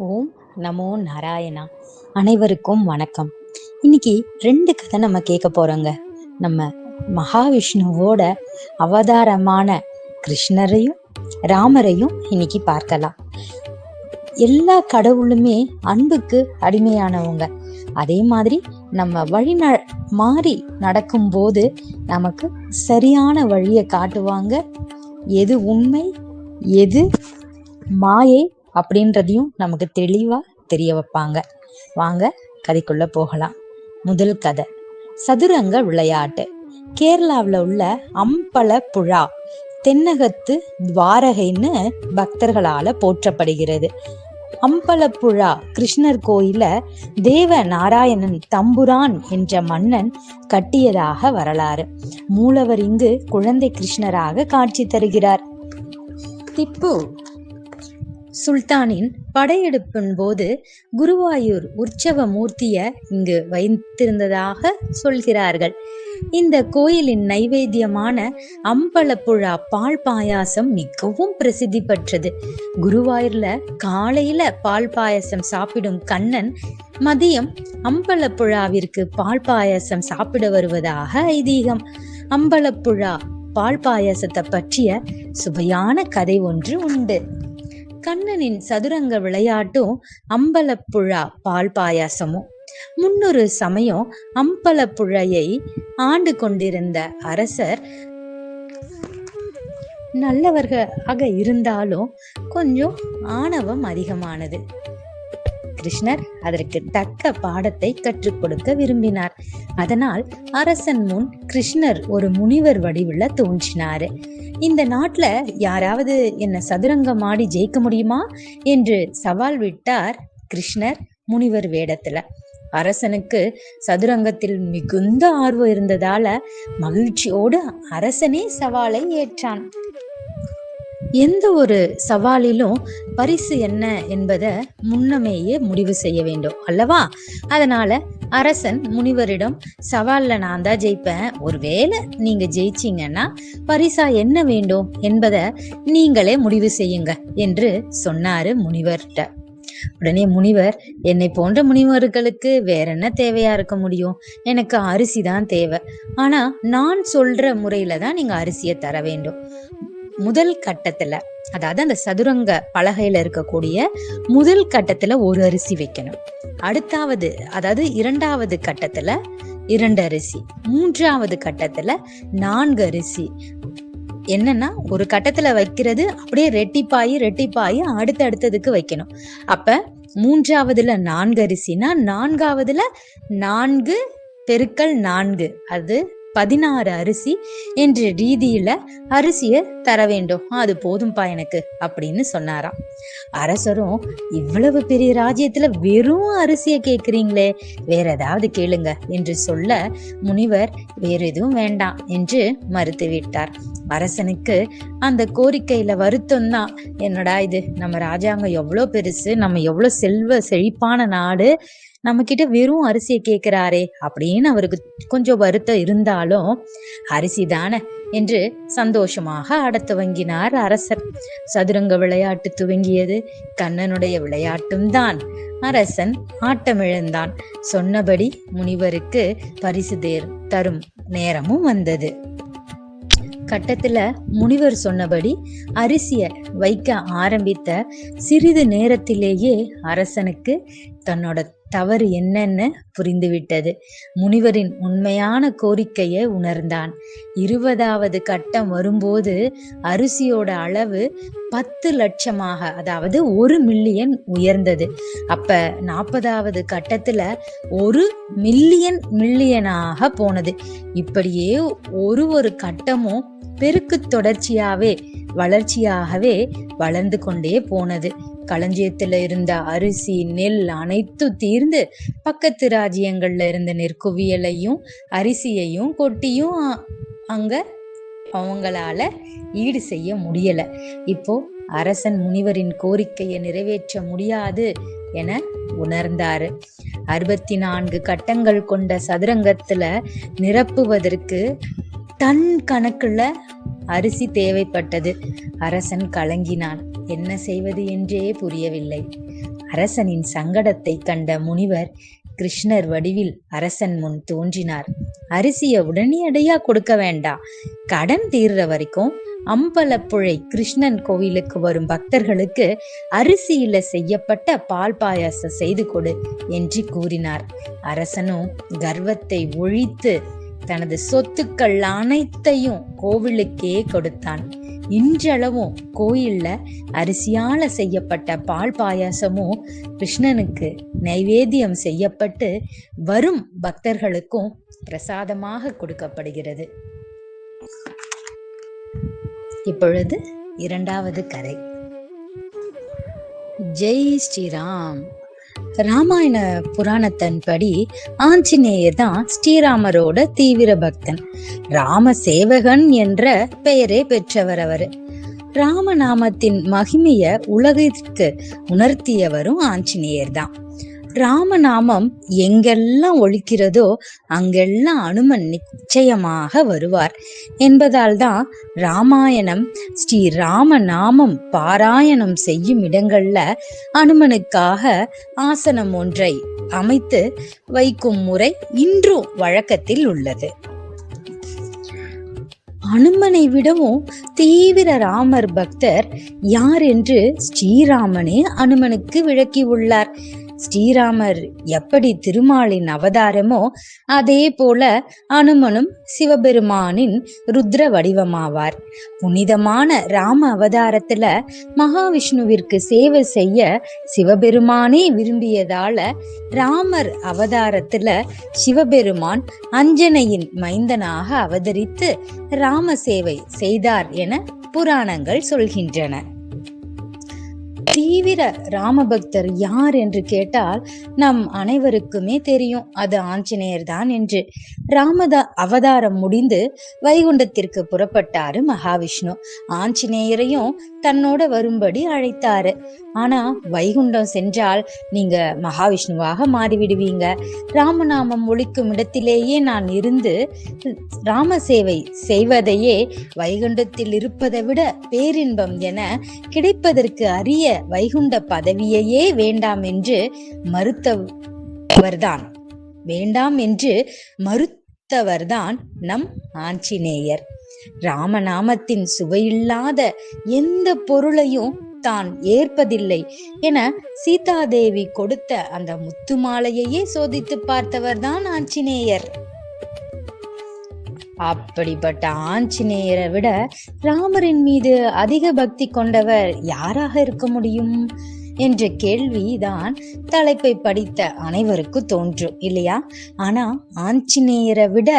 ஓம் நமோ நாராயணா. அனைவருக்கும் வணக்கம். இன்னைக்கு 2 கதை நம்ம கேட்க போறோங்க. நம்ம மகாவிஷ்ணுவோட அவதாரமான கிருஷ்ணரையும் ராமரையும் இன்னைக்கு பார்க்கலாம். எல்லா கடவுளுமே அன்புக்கு அடிமையானவங்க. அதே மாதிரி நம்ம வழி மாறி நடக்கும்போது நமக்கு சரியான வழியை காட்டுவாங்க. எது உண்மை எது மாயை அப்படின்றதையும் நமக்கு தெளிவா தெரிய வைப்பாங்க. வாங்க கதைக்குள்ள போகலாம். முதல் கதை, சதுரங்க விளையாட்டு. கேரளாவில் உள்ள அம்பலப்புழா தென்னகத்து துவாரகைன்னு பக்தர்களால போற்றப்படுகிறது. அம்பலப்புழா கிருஷ்ணர் கோயில தேவ நாராயணன் தம்புரான் என்ற மன்னன் கட்டியதாக வரலாறு. மூலவர் இங்கு குழந்தை கிருஷ்ணராக காட்சி தருகிறார். திப்பு சுல்தானின் படையெடுப்பின் போது குருவாயூர் உற்சவ மூர்த்திய இங்கு வைத்திருந்ததாக சொல்கிறார்கள். இந்த கோயிலின் நைவேத்தியமான அம்பலப்புழா பால் பாயாசம் மிகவும் பிரசித்தி பெற்றது. குருவாயூர்ல காலையில பால் பாயாசம் சாப்பிடும் கண்ணன் மதியம் அம்பலப்புழாவிற்கு பால் பாயாசம் சாப்பிட வருவதாக ஐதீகம். அம்பலப்புழா பால் பாயாசத்தை பற்றிய சுவையான கதை ஒன்று உண்டு. கண்ணனின் சதுரங்க விளையாட்டும் அம்பலப்புழா பால் பாயாசமும். முன்னொரு சமயம் அம்பலப்புழையை ஆண்டு கொண்டிருந்த அரசர் நல்லவர்களாக இருந்தாலும் கொஞ்சம் ஆணவம் அதிகமானது. கிருஷ்ணர் அதற்கு தக்க பாடத்தை கற்றுக் கொடுக்க விரும்பினார். அதனால் அரசன் முன் கிருஷ்ணர் ஒரு முனிவர் வடிவுல தோன்றினாரு. இந்த நாட்டுல யாராவது என்ன சதுரங்கம் ஆடி ஜெயிக்க முடியுமா என்று சவால் விட்டார் கிருஷ்ணர் முனிவர் வேடத்துல. அரசனுக்கு சதுரங்கத்தில் மிகுந்த ஆர்வம் இருந்ததால மகிழ்ச்சியோடு அரசனே சவாலை ஏற்றான். எந்த ஒரு சவாலிலும் பரிசு என்ன என்பதை முன்னமேயே முடிவு செய்ய வேண்டும் அல்லவா? அதனால அரசன் முனிவரிடம், சவால்ல நான் தான் ஜெயிப்பேன், ஒருவேளை நீங்க ஜெயிச்சீங்கன்னா பரிசா என்ன வேண்டும் என்பதை நீங்களே முடிவு செய்யுங்க என்று சொன்னாரு முனிவர்கிட்ட. உடனே முனிவர், என்னை போன்ற முனிவர்களுக்கு வேற என்ன தேவையா இருக்க முடியும்? எனக்கு அரிசி தான் தேவை. ஆனா நான் சொல்ற முறையில தான் நீங்க அரிசியை தர வேண்டும். முதல் கட்டத்துல, அதாவது அந்த சதுரங்க பலகையில இருக்கக்கூடிய முதல் கட்டத்துல ஒரு அரிசி வைக்கணும். அடுத்தாவது, அதாவது 2வது கட்டத்துல 2 அரிசி, 3வது கட்டத்துல 4 அரிசி. என்னன்னா, ஒரு கட்டத்துல வைக்கிறது அப்படியே ரெட்டிப்பாயி அடுத்ததுக்கு வைக்கணும். அப்ப 3வதுல 4 அரிசினா 4வதுல 4 பெருக்கல் 4, அது 16 அரிசி என்ற ரீதியில அரிசிய தர வேண்டும். அது போதும்பா எனக்கு அப்படின்னு சொன்னாராம். அரசரும், இவ்வளவு பெரிய ராஜ்யத்துல வெறும் அரிசிய கேக்குறீங்களே, வேற ஏதாவது கேளுங்க என்று சொல்ல முனிவர் வேற எதுவும் வேண்டாம் என்று மறுத்து விட்டார். அரசனுக்கு அந்த கோரிக்கையில வருத்தம் தான். என்னடா இது, நம்ம ராஜாங்கம் எவ்வளவு பெருசு, நம்ம எவ்வளவு செல்வ செழிப்பான நாடு, நம்ம கிட்ட வெறும் அரிசியை கேட்கிறாரே அப்படின்னு அவருக்கு கொஞ்சம் வருத்தம் இருந்தாலும் அரிசி தானே என்று சந்தோஷமாக ஆடத் துவங்கினார் அரசர். சதுரங்க விளையாட்டு துவங்கியது. கண்ணனுடைய விளையாட்டும் தான். அரசன் ஆட்டமிழந்தான். சொன்னபடி முனிவருக்கு பரிசு தரும் நேரமும் வந்தது. கட்டத்துல முனிவர் சொன்னபடி அரிசிய வைக்க ஆரம்பித்த சிறிது நேரத்திலேயே அரசனுக்கு தன்னோட தவறு என்னன்னு புரிந்துவிட்டது. முனிவரின் உண்மையான கோரிக்கையை உணர்ந்தான். 20வது கட்டம் வரும்போது அரிசியோட அளவு 10 லட்சமாக, அதாவது 1 மில்லியன் உயர்ந்தது. அப்ப 40வது கட்டத்துல 1 மில்லியனாக போனது. இப்படியே ஒரு கட்டமும் பெருக்கு தொடர்ச்சியாவே வளர்ச்சியாகவே வளர்ந்து கொண்டே போனது. களஞ்சியத்துல இருந்த அரிசி நெல் அனைத்தும் தீர்ந்து பக்கத்து ராஜ்யங்கள்ல இருந்த நெற்குவியலையும் அரிசியையும் கொட்டியும் அங்க அவங்களால ஈடு செய்ய முடியல. இப்போ அரசன் முனிவரின் கோரிக்கையை நிறைவேற்ற முடியாது என உணர்ந்தாரு. 64 கட்டங்கள் கொண்ட சதுரங்கத்துல நிரப்புவதற்கு டன் கணக்குல அரிசி தேவைப்பட்டது. அரசன் கலங்கினான். என்ன செய்வது என்றே புரியவில்லை. அரசனின் சங்கடத்தை கண்ட முனிவர் கிருஷ்ணர் வடிவில் அரசன் முன் தோன்றினார். அரிசிய உடனடியா கொடுக்க வேண்டாம், கடன் தீர்ற வரைக்கும் அம்பலப்புழை கிருஷ்ணன் கோவிலுக்கு வரும் பக்தர்களுக்கு அரிசியில செய்யப்பட்ட பால் பாயாசம் செய்து கொடு என்று கூறினார். அரசனும் கர்வத்தை ஒழித்து தனது சொத்துக்கள் அனைத்தையும் கோவிலுக்கே கொடுத்தான். இன்றளவும் கோயில்ல அரிசியால செய்யப்பட்ட பால் பாயாசமும் கிருஷ்ணனுக்கு நைவேத்தியம் செய்யப்பட்டு வரும் பக்தர்களுக்கும் பிரசாதமாக கொடுக்கப்படுகிறது. இப்பொழுது இரண்டாவது கதை. ஜெய் ஸ்ரீராம். ராமாயண புராணத்தின்படி ஆஞ்சநேயர் தான் ஸ்ரீராமரோட தீவிர பக்தன். ராம சேவகன் என்ற பெயரை பெற்றவர் அவரு. ராமநாமத்தின் மகிமைய உலகிற்கு உணர்த்தியவரும் ஆஞ்சநேயர் தான். ராமநாமம் எங்கெல்லாம் ஒலிக்கிறதோ அங்கெல்லாம் அனுமன் நிச்சயமாக வருவார் என்பதால் தான் ராமாயணம் ஸ்ரீ ராமநாமம் பாராயணம் செய்யும் இடங்கள்ல அனுமனுக்காக ஆசனம் ஒன்றை அமைத்து வைக்கும் முறை இன்றும் வழக்கத்தில் உள்ளது. அனுமனை விடவும் தீவிர ராமர் பக்தர் யார் என்று ஸ்ரீராமனே அனுமனுக்கு விளக்கி உள்ளார். ஸ்ரீராமர் எப்படி திருமாலின் அவதாரமோ அதே போல அனுமனும் சிவபெருமானின் ருத்ர வடிவமாவார். புனிதமான ராம அவதாரத்துல மகாவிஷ்ணுவிற்கு சேவை செய்ய சிவபெருமானே விரும்பியதால ராமர் அவதாரத்துல சிவபெருமான் அஞ்சனையின் மைந்தனாக அவதரித்து ராம சேவை செய்தார் என புராணங்கள் சொல்கின்றன. தீவிர ராமபக்தர் யார் என்று கேட்டால் நம் அனைவருக்குமே தெரியும், அது ஆஞ்சநேயர் தான் என்று. அவதாரம் முடிந்து வைகுண்டத்திற்கு புறப்பட்டாரு மகாவிஷ்ணு. ஆஞ்சநேயரையும் தன்னோட வரும்படி அழைத்தாரு. ஆனா வைகுண்டம் சென்றால் நீங்க மகாவிஷ்ணுவாக மாறிவிடுவீங்க, ராமநாமம் ஒலிக்கும் இடத்திலேயே நான் இருந்து ராம சேவை செய்வதையே வைகுண்டத்தில் இருப்பதை விட பேரின்பம் என கிடைப்பதற்கு அரிய வைகுண்ட பதவியையே வேண்டாம் என்று மறுத்தவர்தான் நம் ஆஞ்சநேயர். ராமநாமத்தின் சுவையில்லாத எந்த பொருளையும் தான் ஏற்பதில்லை என சீதாதேவி கொடுத்த அந்த முத்து மாலையையே சோதித்து பார்த்தவர்தான் ஆஞ்சநேயர். அப்படிப்பட்ட ஆஞ்சநேயரை விட ராமரின் மீது அதிக பக்தி கொண்டவர் யாராக இருக்க முடியும் என்ற கேள்விதான் தலைப்பை படித்த அனைவருக்கு தோன்றும் இல்லையா? ஆனா ஆஞ்சநேயரை விட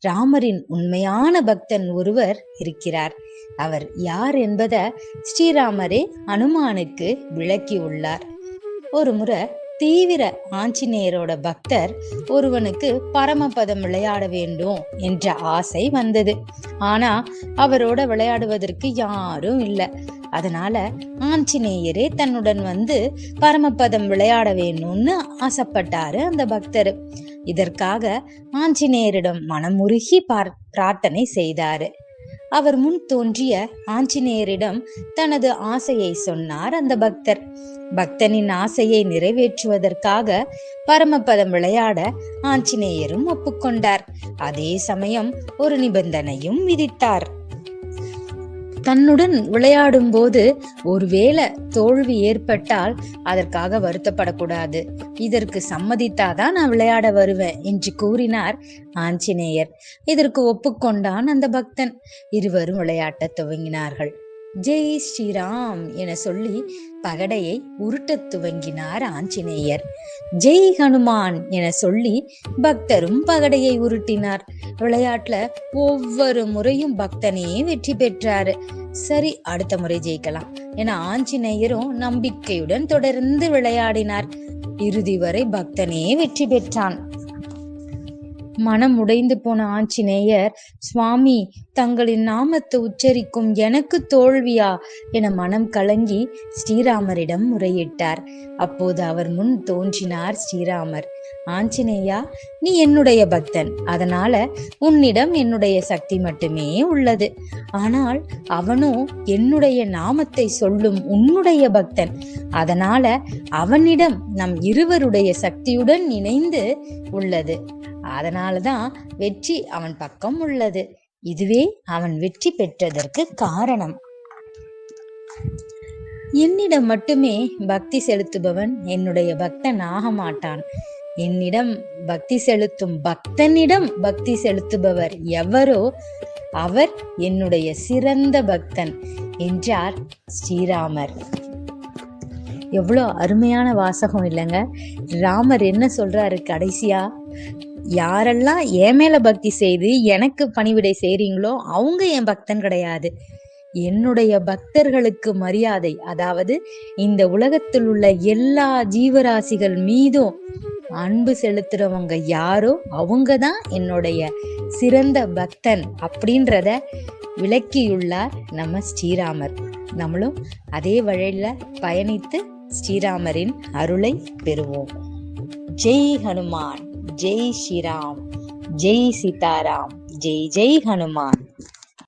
ராமரின் உண்மையான பக்தன் ஒருவர் இருக்கிறார். அவர் யார் என்பதை ஸ்ரீராமரே அனுமானுக்கு விளக்கி உள்ளார். ஒரு முறை தீவிர ஆஞ்சநேயரோட பக்தர் ஒருவனுக்கு பரமபதம் விளையாட வேண்டும் என்ற ஆசை வந்தது. ஆனா அவரோட விளையாடுவதற்கு யாரும் இல்லை. அதனால ஆஞ்சநேயரே தன்னுடன் வந்து பரமபதம் விளையாட வேணும்னு ஆசைப்பட்டாரு அந்த பக்தர். இதற்காக ஆஞ்சநேயரிடம் மனமுருகி பிரார்த்தனை செய்தாரு. அவர் முன் தோன்றிய ஆஞ்சநேயரிடம் தனது ஆசையை சொன்னார் அந்த பக்தர். பக்தனின் ஆசையை நிறைவேற்றுவதற்காக பரமபதம் விளையாட ஆஞ்சநேயரும் ஒப்புக்கொண்டார். அதே சமயம் ஒரு நிபந்தனையும் விதித்தார். தன்னுடன் விளையாடும் போது ஒருவேளை தோல்வி ஏற்பட்டால் அதற்காக வருத்தப்படக்கூடாது, இதற்கு சம்மதித்தாதான் நான் விளையாட வருவேன் என்று கூறினார் ஆஞ்சநேயர். இதற்கு ஒப்புக்கொண்டான் அந்த பக்தன். இருவரும் விளையாட்ட துவங்கினார்கள். ஜெய் ஸ்ரீராம் என சொல்லி பகடையை உருட்டத் துவங்கினார் ஆஞ்சநேயர். ஜெய் ஹனுமான் என சொல்லி பக்தரும் பகடையை உருட்டினார். விளையாட்டுல ஒவ்வொரு முறையும் பக்தனே வெற்றி பெற்றாரு. சரி, அடுத்த முறை ஜெயிக்கலாம் என ஆஞ்சநேயரும் நம்பிக்கையுடன் தொடர்ந்து விளையாடினார். இறுதி வரை பக்தனே வெற்றி பெற்றான். மனம் உடைந்து போன ஆஞ்சநேயர், சுவாமி, தங்களின் நாமத்தை உச்சரிக்கும் எனக்கு தோல்வியா என மனம் கலங்கி ஸ்ரீராமரிடம் முறையிட்டார். அப்போது அவர் முன் தோன்றினார் ஸ்ரீராமர். ஆஞ்சநேயா, நீ என்னுடைய பக்தன், அதனால உன்னிடம் என்னுடைய சக்தி மட்டுமே உள்ளது. ஆனால் அவனோ என்னுடைய நாமத்தை சொல்லும் உன்னுடைய பக்தன், அதனால அவனிடம் நம் இருவருடைய சக்தியுடன் இணைந்து உள்ளது. அதனாலதான் வெற்றி அவன் பக்கம் உள்ளது. இதுவே அவன் வெற்றி பெற்றதற்கு காரணம். என்னிடம் மட்டுமே பக்தி செலுத்துபவன் என்னுடைய பக்தன் ஆக மாட்டான். என்னிடம் பக்தி செலுத்தும் பக்தனிடம் பக்தி செலுத்துபவர் எவரோ அவர் என்னுடைய சிறந்த பக்தன் என்றார் ஸ்ரீராமர். எவ்வளோ அருமையான வாசகம் இல்லைங்க. ராமர் என்ன சொல்றாரு கடைசியா? யாரெல்லாம் என் மேல பக்தி செய்து எனக்கு பணிவிடை செய்றீங்களோ அவங்க என் பக்தன் கிடையாது. என்னுடைய பக்தர்களுக்கு மரியாதை, அதாவது இந்த உலகத்தில் உள்ள எல்லா ஜீவராசிகள் மீதும் அன்பு செலுத்துறவங்க யாரோ அவங்கதான் என்னுடைய சிறந்த பக்தன் அப்படின்றத விளக்கியுள்ளார் நம்ம ஸ்ரீராமர். நம்மளும் அதே வழியில பயணித்து ஸ்ரீராமரின் அருளை பெறுவோம். ஜெய் ஹனுமான், ஜெய் ஸ்ரீராம், ஜெய் சீதாராம், ஜெய் ஜெய் ஹனுமான்.